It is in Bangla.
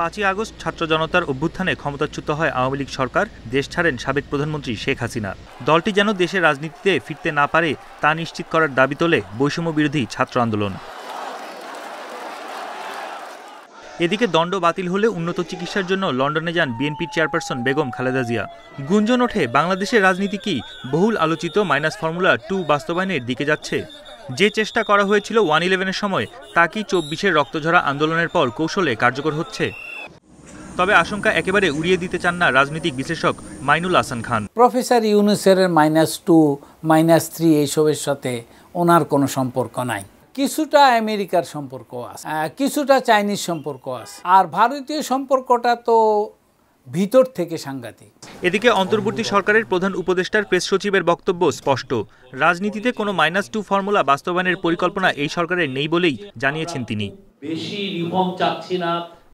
5ই আগস্ট ছাত্র জনতার অভ্যুত্থানে ক্ষমতাচ্যুত হয় আওয়ামী লীগ সরকার, দেশ ছাড়েন সাবেক প্রধানমন্ত্রী শেখ হাসিনা। দলটি যেন দেশের রাজনীতিতে ফিরতে না পারে তা নিশ্চিত করার দাবি তোলে বৈষম্য বিরোধী ছাত্র আন্দোলন। এদিকে দণ্ড বাতিল হলে উন্নত চিকিৎসার জন্য লন্ডনে যান বিএনপির চেয়ারপারসন বেগম খালেদা জিয়া। গুঞ্জন ওঠে, বাংলাদেশের রাজনীতি কি বহুল আলোচিত মাইনাস ফর্মুলা 2 বাস্তবায়নের দিকে যাচ্ছে? যে চেষ্টা করা হয়েছিল 1-11-এর সময় তা কি 24-এর রক্তঝরা আন্দোলনের পর কৌশলে কার্যকর হচ্ছে? তবে আশঙ্কা একেবারে উড়িয়ে দিতে চান না রাজনৈতিক বিশ্লেষক মাইনুল হাসান খান। প্রফেসর ইউনূসের -2, -3 এইসবের সাথে ওনার কোনো সম্পর্ক নাই। কিছুটা আমেরিকার সম্পর্ক আছে, কিছুটা চাইনিজ সম্পর্ক আছে, আর ভারতীয় সম্পর্কটা তো ভিতর থেকে সাংঘাতিক। এদিকে অন্তর্বর্তী সরকারের প্রধান উপদেষ্টার প্রেস সচিবের বক্তব্য স্পষ্ট, রাজনীতিতে কোনো -2 ফর্মুলা বাস্তবায়নের পরিকল্পনা এই সরকারের নেই বলেই জানিয়েছেন তিনি। বেশি রিফর্ম চাচ্ছি না,